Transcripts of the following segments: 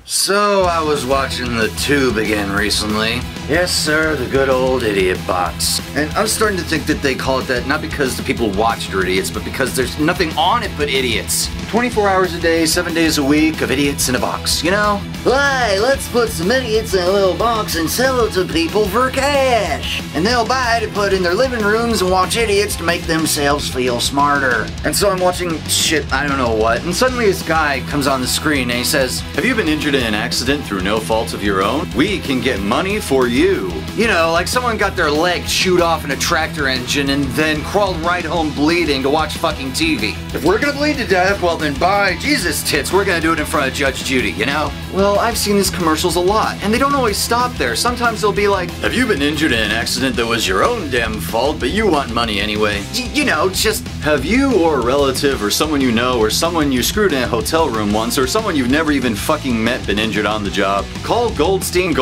So I was watching the tube again recently. Yes, sir, the good old idiot box. And I'm starting to think that they call it that not because the people watch it are idiots, but because there's nothing on it but idiots. 24 hours a day, 7 days a week of idiots in a box, you know? Why, let's put some idiots in a little box and sell it to people for cash. And they'll buy it to put in their living rooms and watch idiots to make themselves feel smarter. And so I'm watching shit, I don't know what, and suddenly this guy comes on the screen and he says, "Have you been injured in an accident through no fault of your own? We can get money for you." You know, like someone got their leg chewed off in a tractor engine and then crawled right home bleeding to watch fucking TV. If we're gonna bleed to death, well then by Jesus tits, we're gonna do it in front of Judge Judy, you know? Well, I've seen these commercials a lot, and they don't always stop there. Sometimes they'll be like, "Have you been injured in an accident that was your own damn fault, but you want money anyway?" You know, just, "Have you or a relative or someone you know or someone you screwed in a hotel room once or someone you've never even fucking met been injured on the job? Call Goldstein,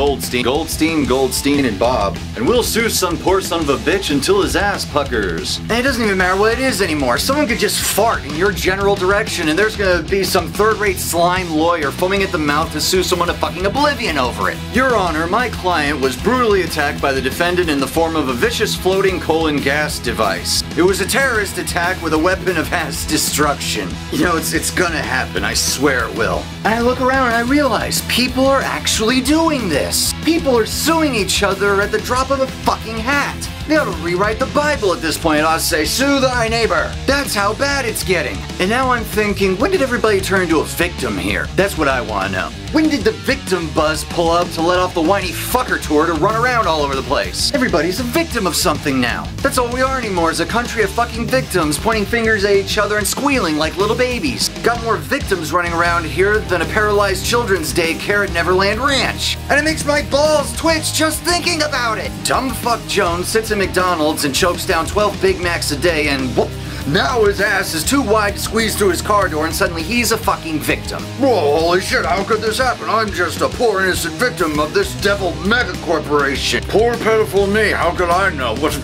and Bob, and we'll sue some poor son of a bitch until his ass puckers." And it doesn't even matter what it is anymore. Someone could just fart in your general direction and there's gonna be some third-rate slime lawyer foaming at the mouth to sue someone to fucking oblivion over it. Your Honor, my client was brutally attacked by the defendant in the form of a vicious floating colon gas device. It was a terrorist attack with a weapon of mass destruction. You know, it's gonna happen, I swear it will. And I look around and I realize people are actually doing this. People are suing each other at the drop of a fucking hat. They ought to rewrite the Bible at this point. It ought to say, "Sue thy neighbor." That's how bad it's getting. And now I'm thinking, when did everybody turn into a victim here? That's what I want to know. When did the victim buzz pull up to let off the whiny fucker tour to run around all over the place? Everybody's a victim of something now. That's all we are anymore, is a country of fucking victims pointing fingers at each other and squealing like little babies. Got more victims running around here than a paralyzed children's daycare at Neverland Ranch. And it makes my balls twitch just thinking about it. Dumb fuck Jones sits at McDonald's and chokes down 12 Big Macs a day and whoop. Now his ass is too wide to squeeze through his car door and suddenly he's a fucking victim. Whoa, holy shit, how could this happen? I'm just a poor innocent victim of this devil mega corporation. Poor pitiful me, how could I know? What,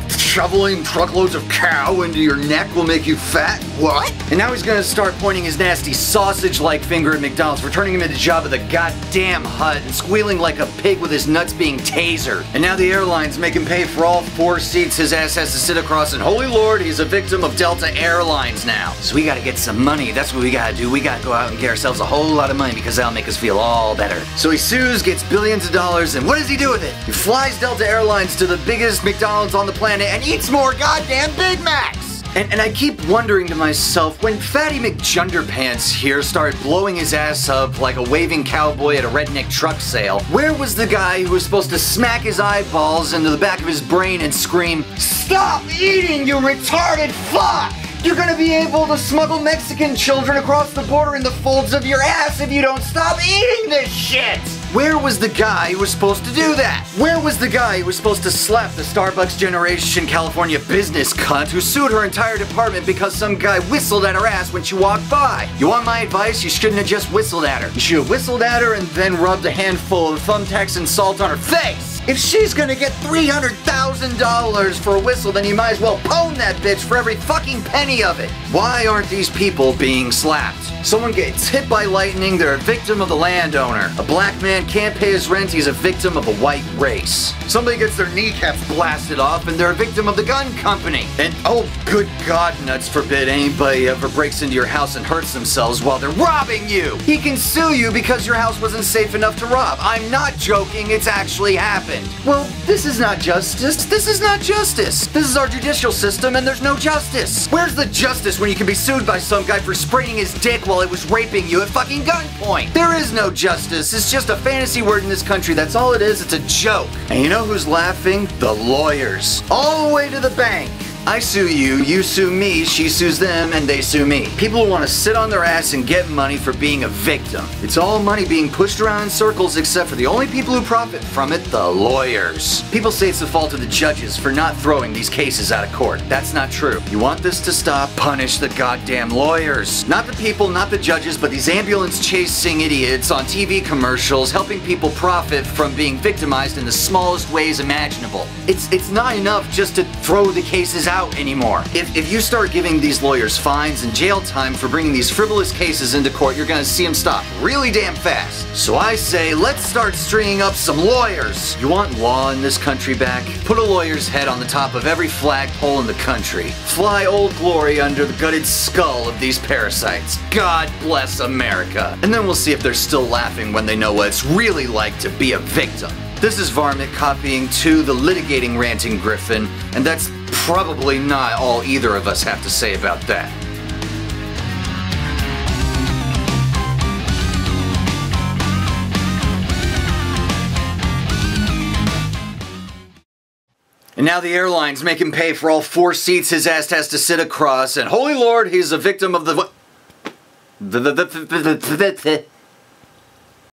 shoveling truckloads of cow into your neck will make you fat? What? And now he's gonna start pointing his nasty sausage-like finger at McDonald's for turning him into Jabba the goddamn Hutt and squealing like a pig with his nuts being tasered. And now the airlines make him pay for all 4 seats his ass has to sit across, and holy lord, he's a victim of Delta Airlines now. So we gotta get some money, that's what we gotta do. We gotta go out and get ourselves a whole lot of money because that'll make us feel all better. So he sues, gets billions of dollars, and what does he do with it? He flies Delta Airlines to the biggest McDonald's on the planet and eats more goddamn Big Macs! And I keep wondering to myself, when Fatty McJunderpants here started blowing his ass up like a waving cowboy at a redneck truck sale, where was the guy who was supposed to smack his eyeballs into the back of his brain and scream, "Stop eating, you retarded fuck! You're gonna be able to smuggle Mexican children across the border in the folds of your ass if you don't stop eating this shit!" Where was the guy who was supposed to do that? Where was the guy who was supposed to slap the Starbucks Generation California business cunt who sued her entire department because some guy whistled at her ass when she walked by? You want my advice? You shouldn't have just whistled at her. You should have whistled at her and then rubbed a handful of thumbtacks and salt on her face. If she's gonna get $300,000 for a whistle, then you might as well pwn that bitch for every fucking penny of it. Why aren't these people being slapped? Someone gets hit by lightning, they're a victim of the landowner. A black man can't pay his rent, he's a victim of a white race. Somebody gets their kneecaps blasted off and they're a victim of the gun company. And oh good God, nuts forbid anybody ever breaks into your house and hurts themselves while they're robbing you. He can sue you because your house wasn't safe enough to rob. I'm not joking, it's actually happened. Well, this is not justice. This is not justice. This is our judicial system and there's no justice. Where's the justice when you can be sued by some guy for spraining his dick while it was raping you at fucking gunpoint? There is no justice. It's just a fantasy word in this country. That's all it is. It's a joke. And you know who's laughing? The lawyers. All the way to the bank. I sue you, you sue me, she sues them, and they sue me. People who want to sit on their ass and get money for being a victim. It's all money being pushed around in circles except for the only people who profit from it, the lawyers. People say it's the fault of the judges for not throwing these cases out of court. That's not true. You want this to stop? Punish the goddamn lawyers. Not the people, not the judges, but these ambulance-chasing idiots on TV commercials helping people profit from being victimized in the smallest ways imaginable. It's not enough just to throw the cases out out anymore. If you start giving these lawyers fines and jail time for bringing these frivolous cases into court, you're gonna see them stop really damn fast. So I say, let's start stringing up some lawyers. You want law in this country back? Put a lawyer's head on the top of every flagpole in the country. Fly Old Glory under the gutted skull of these parasites. God bless America. And then we'll see if they're still laughing when they know what it's really like to be a victim. This is Varmint copying to the litigating ranting Gryphon, and that's probably not all either of us have to say about that. And now the airlines make him pay for all 4 seats his ass has to sit across, and holy lord, he's a victim of the